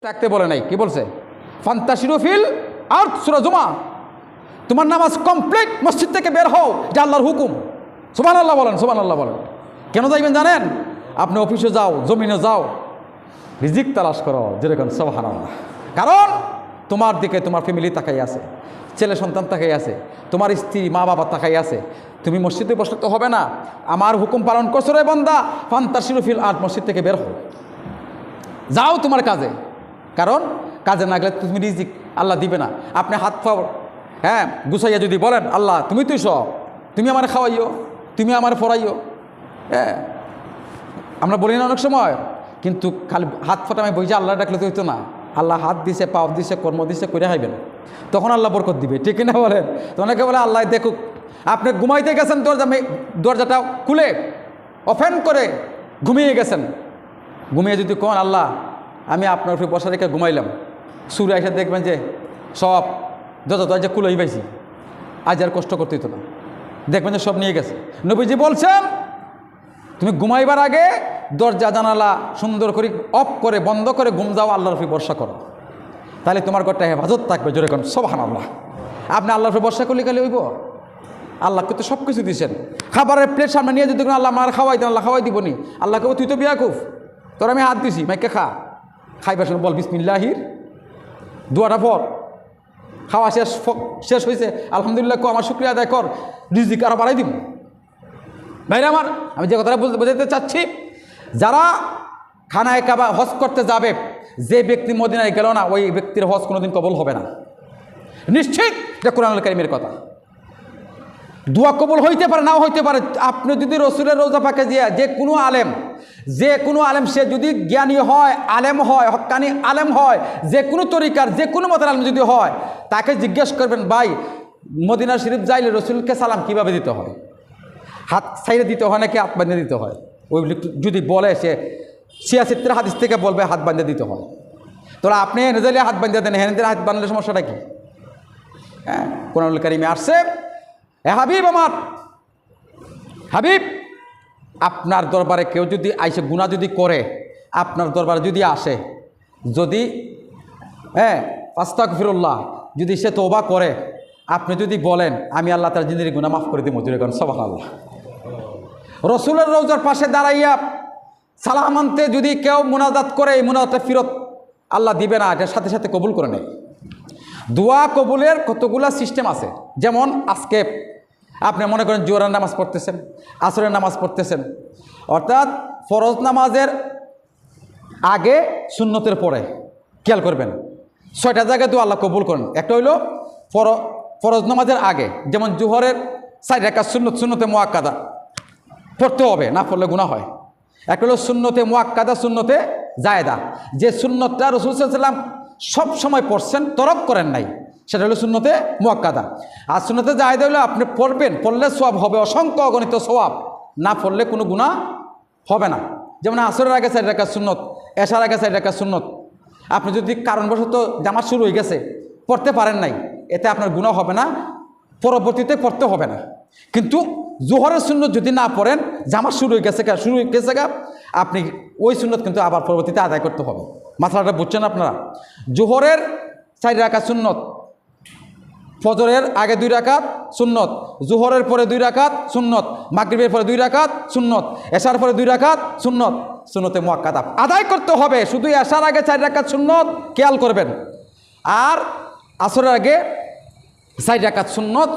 থাকতে বলে নাই, কি বলছে? ফান্তাশিরু ফিল আরদ, সূরা জুমা। তোমার নামাজ কমপ্লিট, মসজিদ থেকে বের হও, এটা আল্লাহর হুকুম। সুবহানাল্লাহ বলেন, সুবহানাল্লাহ বলেন। কেন যাইবেন জানেন? আপনি অফিসে যাও, জমিনে যাও, রিজিক তালাশ করো, যেরকম সুবহানাল্লাহ। কারণ তোমার দিকে তোমার ফ্যামিলি তাকাই আছে, ছেলে সন্তান তাকাই আছে, তোমার স্ত্রী মা বাবা তাকাই আছে। তুমি মসজিদে বসলে তো হবে না। আমার হুকুম পালন করছো রে বান্দা, ফান্তাশিরু ফিল আরদ, মসজিদ থেকে বের হও, যাও তোমার কাজে। কারণ কাজে না গেলে তুমি রিজিক আল্লাহ দিবে না। আপনি হাত পাও গুছাইয়া যদি বলেন, আল্লাহ তুমি তুই সব, তুমি আমার খাওয়াইও, তুমি আমার পড়াইও, আমরা বলি না অনেক সময়, কিন্তু খালি হাত ফাটা আমি বই যে আল্লাহ ডাকলে তো হইতো না। আল্লাহ হাত দিছে, পাও দিছে, কর্ম দিছে, করে হাইবেন, তখন আল্লাহ বরকত দিবে, ঠিক না বলেন? তো অনেকে বলে আল্লাহ দেখুক। আপনি ঘুমাইতে গেছেন, দরজাটা খুলে ওপেন করে ঘুমিয়ে গেছেন। ঘুমিয়ে যদি কোন আল্লাহ আমি আপনার উপরে বসা রেখে ঘুমাইলাম, সুরে এসে দেখবেন যে সব দরজা খুলেই পাইছি, আজ আর কষ্ট করতে হতো না, দেখবেন যে সব নিয়ে গেছে। নবীজি বলছেন তুমি ঘুমাইবার আগে দরজা জানালা সুন্দর করে অফ করে বন্ধ করে ঘুম যাও, আল্লাহর উপরে ভরসা করো, তাহলে তোমার ঘরটা হেফাজত থাকবে। জোরে কোন সুবহানাল্লাহ। আপনি আল্লাহর উপরে ভরসা করলে খালি হইব? আল্লাহকে তো সব কিছু দিয়েছেন। খাবারের প্লেট সামনে নিয়ে যদি আল্লাহ আমার খাওয়াই দেন, আল্লাহ খাওয়াই দিব নি? আল্লাহকে তুই তো বিয়াকুফ, তোর আমি হাত দিছি, মাইকে খা, খাইবার সময় বল বিসমিল্লাহির, দোয়াটা পর, খাওয়া শেষ হয়েছে আলহামদুলিল্লাহ, আমার শুকরিয়া আদায় কর, রিজিক আরো বাড়াই দিব। ভাইরা আমার, আমি যে কথাটা বোঝাতে চাচ্ছি, যারা খানায় কাবা হজ করতে যাবে, যে ব্যক্তি মদিনায় গেল না, ওই ব্যক্তির হজ কোনোদিন কবুল হবে না, নিশ্চিত। এটা কোরআনুল কারীমের কথা। দোয়া কবুল হইতে পারে, নাও হইতে পারে। আপনি যদি রসুলের রওজা পাকে যে কোনো আলেম সে যদি জ্ঞানী হয়, আলেম হয়, হক্কানি আলেম হয়, যে কোনো তরিকার যে কোনো মতের আলেম যদি হয়, তাকে জিজ্ঞেস করবেন, ভাই মদিনা শরীফ যাইলে রসুলকে সালাম কিভাবে দিতে হয়? হাত সাইডে দিতে হয় নাকি হাত বাঁধে দিতে হয়? ওই যদি বলে, সে সিয়াসিত্রের হাদিস থেকে বলবে হাত বাঁধে দিতে হয়। তোরা আপনি হেনে যাইলে হাত বাঁধে দেন, হেনে দিলে হাত বাঁধলে সমস্যাটা কি? কোরআনুল কারীমে আসছে, হাবিব আমার, হাবিব আপনার দরবারে কেউ যদি আইসে গুনাহ যদি করে, আপনার দরবারে যদি আসে, যদি আস্তাগফিরুল্লাহ, যদি সে তওবা করে, আপনি যদি বলেন আমি আল্লাহ তার জিন্দেগির গুনাহ মাফ করে দিব। জোরে করেন সুবহানাল্লাহ। রসুলের রওজার পাশে দাঁড়াইয়া সালাম আনতে যদি কেউ মুনাজাত করে, এই মুনাজাতটা ফিরত আল্লাহ দিবে না, এটার সাথে সাথে কবুল করে নেয়। দোয়া কবুলের কতগুলা সিস্টেম আছে। যেমন আজকে আপনি মনে করেন জোহরের নামাজ পড়তেছেন, আসরের নামাজ পড়তেছেন, অর্থাৎ ফরজ নামাজের আগে সুন্নতের পরে, খেয়াল করবেন 6টা জায়গায় তো আল্লাহ কবুল করেন। একটা হইল ফরজ নামাজের আগে, যেমন জোহরের 4 রাকাত সুন্নতে মুআক্কাদা পড়তে হবে, না পড়লে গুনাহ হয়। একটা হলো সুন্নতে মুআক্কাদা, সুন্নতে জায়েদা, যে সুন্নতটা রাসূল সাল্লাল্লাহু আলাইহি ওয়াসাল্লাম সব সময় পড়ছেন, তরক করেন নাই, সেটা হলো সুন্নতে মুআক্কাদা। আর সুন্নতে জায়েদা হলো আপনি পড়বেন, পড়লে সওয়াব হবে, অসংখ্য অগণিত সওয়াব, না পড়লে কোনো গুনাহ হবে না। যেমন আসরের আগে 4 রাকাত সুন্নত, এশার আগে 4 রাকাত সুন্নত। আপনি যদি কারণবশত জামাত শুরু হয়ে গেছে, পড়তে পারেন নাই, এতে আপনার গুনাহ হবে না, পরবর্তীতে পড়তে হবে না। কিন্তু জোহরের সুন্নত যদি না পড়েন, জামাত শুরু হয়ে গেছে আপনি ওই সুন্নত কিন্তু আবার পরবর্তীতে আদায় করতে হবে। মাসলাটা বুঝছেন আপনারা? জোহরের 4 রাকাত সুন্নত, ফজরের আগে 2 রাকাত সুন্নত, জোহরের পরে 2 রাকাত সুন্নত, মাগরিবের পরে 2 রাকাত সুন্নত, এশার পরে 2 রাকাত সুন্নত, সুন্নতে মুআক্কাদা আদায় করতে হবে। শুধু এশার আগে 4 রাকাত সুন্নত খেয়াল করবেন, আর আসরের আগে 4 রাকাত সুন্নত।